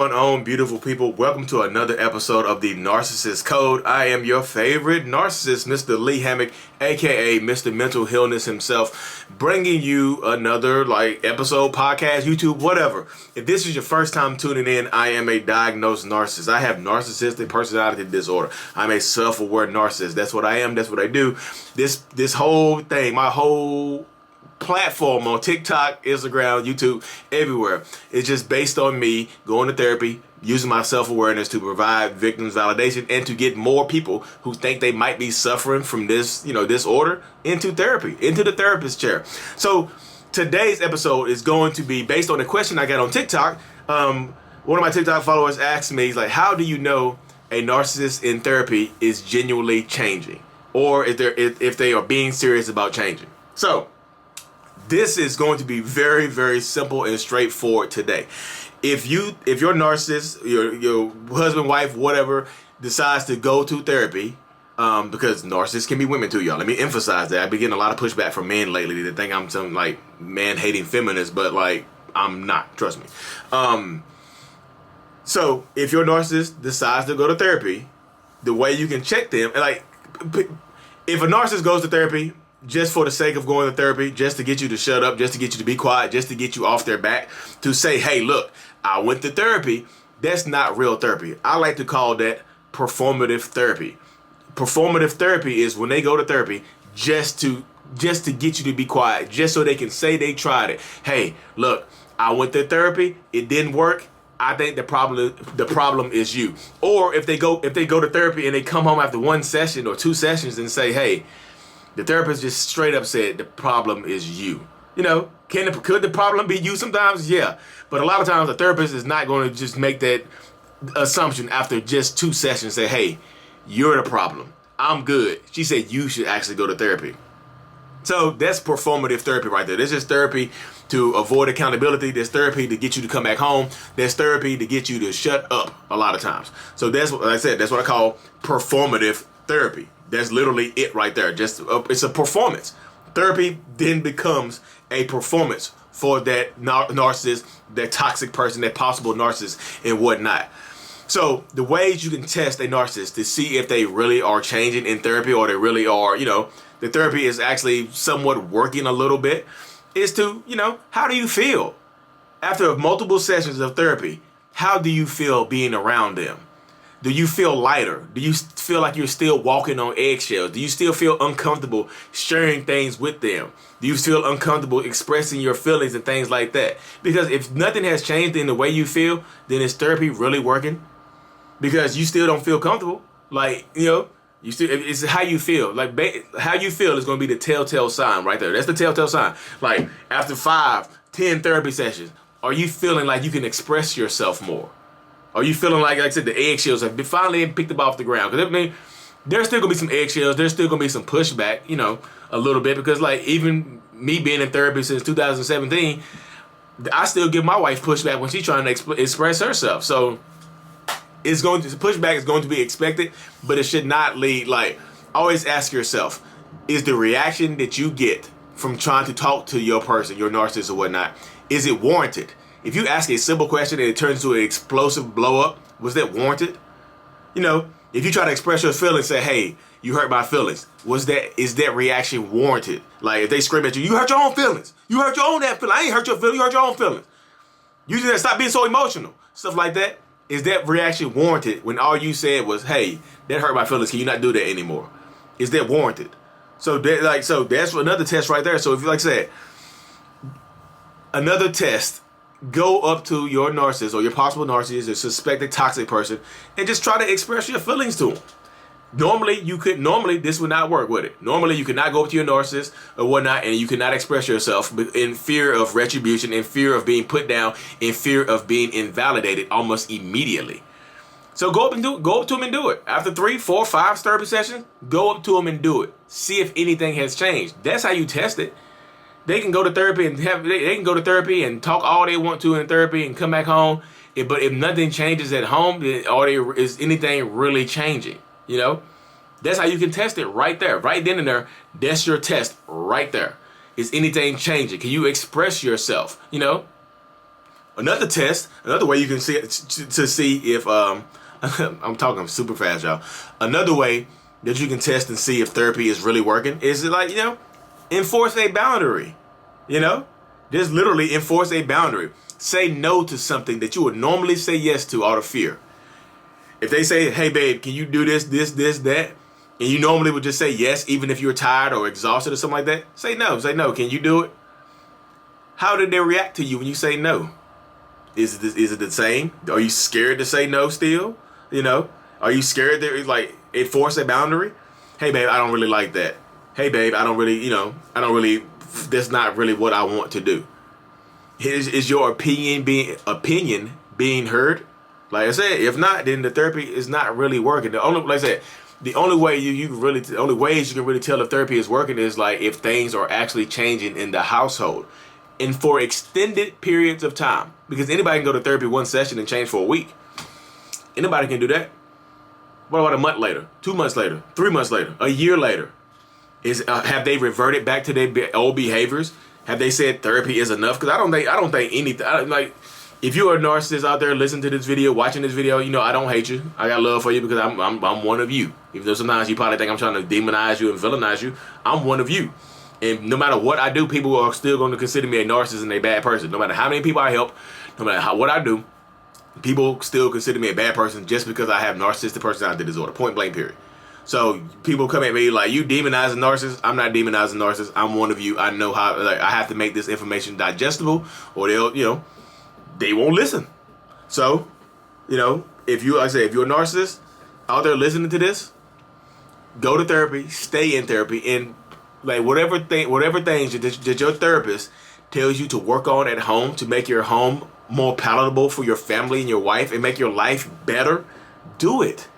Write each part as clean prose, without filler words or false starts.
Going on, beautiful people? Welcome to another episode of the Narcissists Code. I am your favorite narcissist, Mr. Lee Hammock, aka Mr. Mental Healness himself, bringing you another episode, podcast, YouTube, whatever. If this is your first time tuning in, I am a diagnosed narcissist. I have narcissistic personality disorder. I'm a self-aware narcissist. That's what I am. That's what I do. This whole thing, my whole platform on TikTok, Instagram, YouTube, everywhere. It's just based on me going to therapy, using my self-awareness to provide victims validation and to get more people who think they might be suffering from this, disorder into therapy, into the therapist chair. So today's episode is going to be based on a question I got on TikTok. One of my TikTok followers asked me, how do you know a narcissist in therapy is genuinely changing? Or if they are being serious about changing? So this is going to be very, very simple and straightforward today. If your narcissist, your husband, wife, whatever, decides to go to therapy, because narcissists can be women too, y'all. Let me emphasize that. I've been getting a lot of pushback from men lately that think I'm some man-hating feminist, but I'm not. Trust me. So if your narcissist decides to go to therapy, the way you can check them, if a narcissist goes to therapy just for the sake of going to therapy, just to get you to shut up, just to get you to be quiet, just to get you off their back, to say, hey, look, I went to therapy, that's not real therapy. I like to call that performative therapy. Performative therapy is when they go to therapy just to get you to be quiet, just so they can say they tried it. Hey, look, I went to therapy, it didn't work. I think the problem is you. Or if they go to therapy and they come home after one session or two sessions and say, hey, the therapist just straight up said the problem is you. Could the problem be you sometimes? Yeah. But a lot of times the therapist is not going to just make that assumption after just two sessions, say, hey, you're the problem. I'm good. She said you should actually go to therapy. So that's performative therapy right there. This is therapy to avoid accountability. There's therapy to get you to come back home. There's therapy to get you to shut up a lot of times. So that's what I said. That's what I call performative therapy. That's literally it right there. It's a performance. Therapy then becomes a performance for that narcissist, that toxic person, that possible narcissist and whatnot. So the ways you can test a narcissist to see if they really are changing in therapy or they really are, the therapy is actually somewhat working a little bit, is to, how do you feel? After multiple sessions of therapy, how do you feel being around them? Do you feel lighter? Do you feel like you're still walking on eggshells? Do you still feel uncomfortable sharing things with them? Do you feel uncomfortable expressing your feelings and things like that? Because if nothing has changed in the way you feel, then is therapy really working? Because you still don't feel comfortable. You still, it's how you feel. How you feel is going to be the telltale sign right there. That's the telltale sign. After 5-10 therapy sessions, are you feeling like you can express yourself more? Are you feeling like I said, the eggshells have finally picked up off the ground? Because there's still gonna be some eggshells. There's still gonna be some pushback, a little bit. Because even me being in therapy since 2017, I still give my wife pushback when she's trying to express herself. So pushback is going to be expected, but it should not lead. Always ask yourself: is the reaction that you get from trying to talk to your person, your narcissist or whatnot, is it warranted? If you ask a simple question and it turns into an explosive blow up, was that warranted? If you try to express your feelings, say, hey, you hurt my feelings, is that reaction warranted? If they scream at you, you hurt your own feelings. You hurt your own damn feelings. I ain't hurt your feelings, you hurt your own feelings. You just stop being so emotional. Stuff like that. Is that reaction warranted when all you said was, hey, that hurt my feelings, can you not do that anymore? Is that warranted? So that's another test right there. So if you another test, go up to your narcissist or your possible narcissist or suspected toxic person and just try to express your feelings to them. Normally this would not work, would it? Normally you could not go up to your narcissist or whatnot and you could not express yourself in fear of retribution, in fear of being put down, in fear of being invalidated almost immediately. So go up to them and do it. After 3, 4, 5 therapy sessions, go up to them and do it. See if anything has changed. That's how you test it. They can go to therapy and they can go to therapy and talk all they want to in therapy and come back home. But if nothing changes at home, then is anything really changing? That's how you can test it right there, right then and there. That's your test right there. Is anything changing? Can you express yourself? Another test, another way you can see to see if I'm talking super fast, y'all. Another way that you can test and see if therapy is really working is like, enforce a boundary. Just literally enforce a boundary. Say no to something that you would normally say yes to out of fear. If they say, hey babe, can you do this, that? And you normally would just say yes, even if you're tired or exhausted or something like that. Say no. Say no. Can you do it? How did they react to you when you say no? Is it the same? Are you scared to say no still? Are you scared that like enforce a boundary? Hey babe, I don't really like that. Hey babe, I don't really, that's not really what I want to do. Is your opinion being heard? Like I said, if not, then the therapy is not really working. The only ways you can really tell if therapy is working is like if things are actually changing in the household and for extended periods of time. Because anybody can go to therapy one session and change for a week. Anybody can do that. What about a month later, 2 months later, 3 months later, a year later? Have they reverted back to their old behaviors? Have they said therapy is enough? Because I don't think anything. Like, if you're a narcissist out there listening to this video, watching this video, I don't hate you. I got love for you because I'm one of you. Even though sometimes you probably think I'm trying to demonize you and villainize you, I'm one of you. And no matter what I do, people are still going to consider me a narcissist and a bad person. No matter how many people I help, no matter what I do, people still consider me a bad person just because I have narcissistic personality disorder. Point blank, period. So people come at me like, you demonizing narcissists. I'm not demonizing narcissists. I'm one of you. I know how. I have to make this information digestible, or they won't listen. So, if you're a narcissist out there listening to this, go to therapy, stay in therapy, and like whatever things that your therapist tells you to work on at home to make your home more palatable for your family and your wife and make your life better, do it.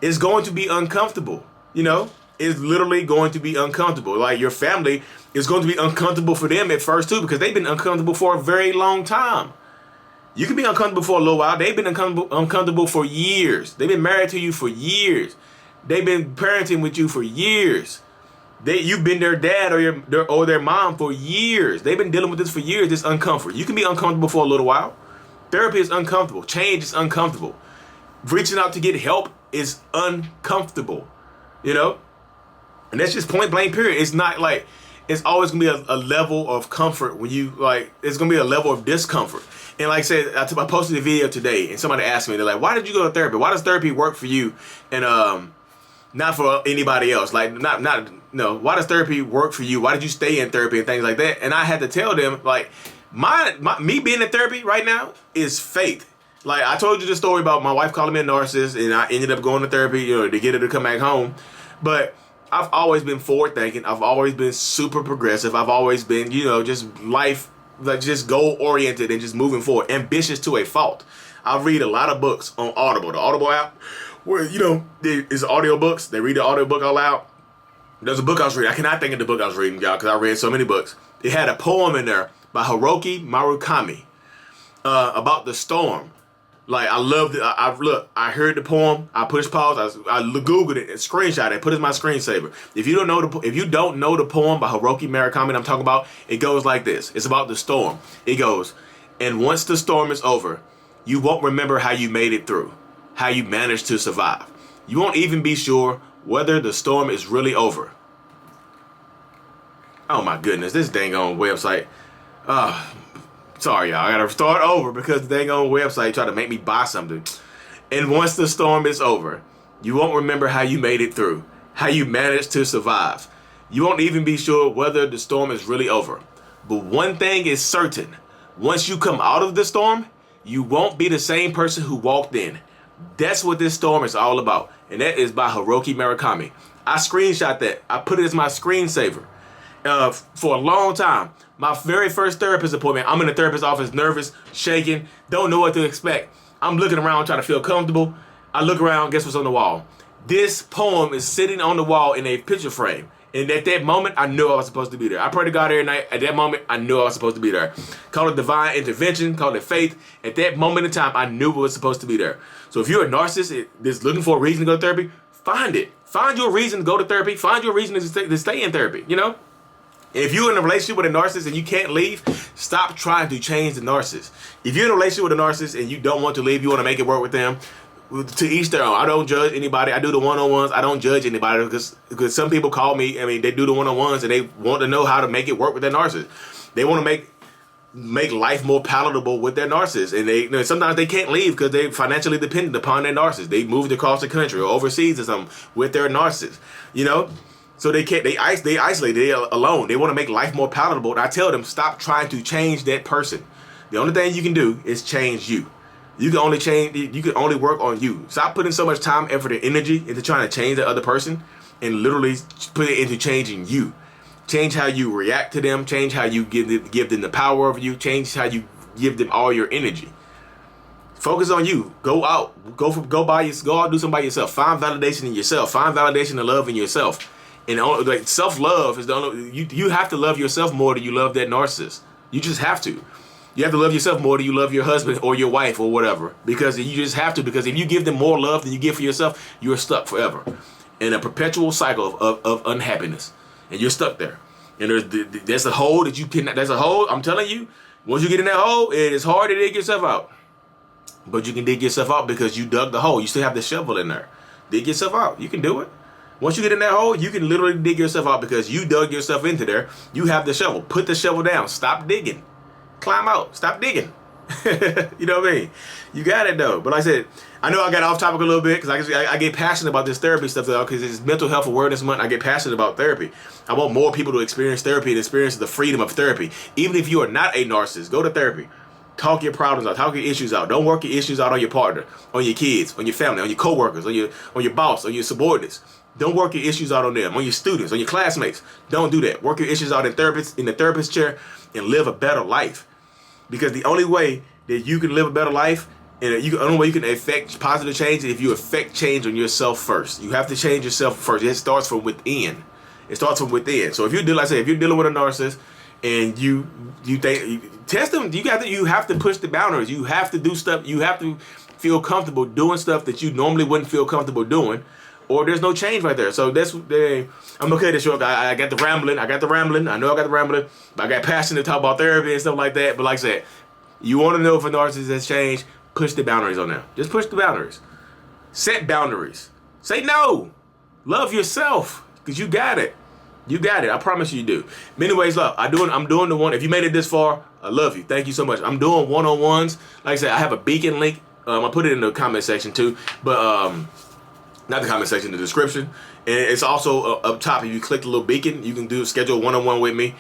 It's going to be uncomfortable. It's literally going to be uncomfortable. Like your family is going to be uncomfortable for them at first too, because they've been uncomfortable for a very long time. You can be uncomfortable for a little while. They've been uncomfortable for years. They've been married to you for years. They've been parenting with you for years. You've been their dad or their mom for years. They've been dealing with this for years, this uncomfort. You can be uncomfortable for a little while. Therapy is uncomfortable. Change is uncomfortable. Reaching out to get help is uncomfortable. And that's just point blank, period. It's not like, it's always gonna be a level of comfort when you it's gonna be a level of discomfort. And like I said, I posted a video today and somebody asked me, they're like, why did you go to therapy? Why does therapy work for you and not for anybody else? Like why does therapy work for you? Why did you stay in therapy and things like that? And I had to tell them, like, me being in therapy right now is faith. Like, I told you the story about my wife calling me a narcissist and I ended up going to therapy, to get her to come back home. But I've always been forward thinking. I've always been super progressive. I've always been, just life, like just goal oriented and just moving forward, ambitious to a fault. I read a lot of books on Audible, the Audible app, where, it's audio books. They read the audio book out loud. There's a book I was reading. I cannot think of the book I was reading, y'all, because I read so many books. It had a poem in there by Haruki Murakami about the storm. Like, I loved it. I heard the poem. I pushed pause. I Googled it and screenshot it. Put it in my screensaver. If you don't know the poem by Haruki Murakami that I'm talking about, it goes like this. It's about the storm. It goes, and once the storm is over, you won't remember how you made it through, how you managed to survive. You won't even be sure whether the storm is really over. Oh my goodness, this dang on website. Sorry, y'all. I gotta start over because the dang on website tried to make me buy something. And once the storm is over, you won't remember how you made it through, how you managed to survive. You won't even be sure whether the storm is really over. But one thing is certain. Once you come out of the storm, you won't be the same person who walked in. That's what this storm is all about. And that is by Haruki Murakami. I screenshot that. I put it as my screensaver. For a long time. My very first therapist appointment, I'm in the therapist's office, nervous, shaking, don't know what to expect. I'm looking around trying to feel comfortable. I look around, guess what's on the wall? This poem is sitting on the wall in a picture frame. And at that moment, I knew I was supposed to be there. I pray to God every night. At that moment, I knew I was supposed to be there. Call it divine intervention, call it faith. At that moment in time, I knew I was supposed to be there. So if you're a narcissist that's looking for a reason to go to therapy, find it. Find your reason to go to therapy. Find your reason to stay in therapy, If you're in a relationship with a narcissist and you can't leave, stop trying to change the narcissist. If you're in a relationship with a narcissist and you don't want to leave, you want to make it work with them, to each their own. I don't judge anybody. I do the one-on-ones. I don't judge anybody because some people call me. I mean, they do the one-on-ones and they want to know how to make it work with their narcissist. They want to make life more palatable with their narcissist, and sometimes they can't leave because they're financially dependent upon their narcissist. They moved across the country or overseas or something with their narcissist. So they can't. They isolate. They alone. They want to make life more palatable. And I tell them, stop trying to change that person. The only thing you can do is change you. You can only change. You can only work on you. Stop putting so much time, effort, and energy into trying to change the other person, and literally put it into changing you. Change how you react to them. Change how you give them the power over you. Change how you give them all your energy. Focus on you. Go out. Go out. Do something by yourself. Find validation in yourself. Find validation and love in yourself. And self-love is the only. You have to love yourself more than you love that narcissist. You just have to. You have to love yourself more than you love your husband or your wife or whatever. Because you just have to. Because if you give them more love than you give for yourself, you're stuck forever in a perpetual cycle of unhappiness. And you're stuck there. And there's a hole that you cannot. There's a hole. I'm telling you, once you get in that hole, it is hard to dig yourself out. But you can dig yourself out because you dug the hole. You still have the shovel in there. Dig yourself out. You can do it. Once you get in that hole, you can literally dig yourself out because you dug yourself into there. You have the shovel. Put the shovel down. Stop digging. Climb out. Stop digging. You know what I mean? You got it though. But like I said, I know I got off topic a little bit because I get passionate about this therapy stuff though, because it's Mental Health Awareness Month. I get passionate about therapy. I want more people to experience therapy and experience the freedom of therapy. Even if you are not a narcissist, go to therapy. Talk your problems out. Talk your issues out. Don't work your issues out on your partner, on your kids, on your family, on your coworkers, on your boss, on your subordinates. Don't work your issues out on them, on your students, on your classmates. Don't do that. Work your issues out in the therapist chair and live a better life. Because the only way that you can live a better life, and the only way you can affect positive change is if you affect change on yourself first. You have to change yourself first. It starts from within. It starts from within. So if you're dealing with a narcissist and you test them, you have to push the boundaries. You have to do stuff. You have to feel comfortable doing stuff that you normally wouldn't feel comfortable doing, or there's no change right there. So I'm okay to show up. I got the rambling. I know I got the rambling, but I got passion to talk about therapy and stuff like that. But like I said, you want to know if a narcissist has changed, push the boundaries on them. Just push the boundaries. Set boundaries. Say no. Love yourself, because you got it. You got it. I promise you do. Many ways, love. I'm doing the one. If you made it this far, I love you. Thank you so much. I'm doing one-on-ones. Like I said, I have a beacon link. I put it in the comment section too, but not the comment section, the description. And it's also up top. If you click the little beacon, you can schedule a one-on-one with me.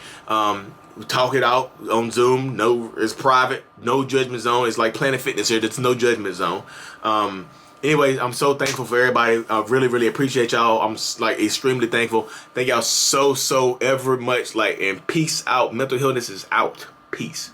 We talk it out on Zoom. No, it's private. No judgment zone. It's like Planet Fitness here. There's no judgment zone. Anyways, I'm so thankful for everybody. I really, really appreciate y'all. I'm extremely thankful. Thank y'all so ever much. And peace out. Mental Healness is out. Peace.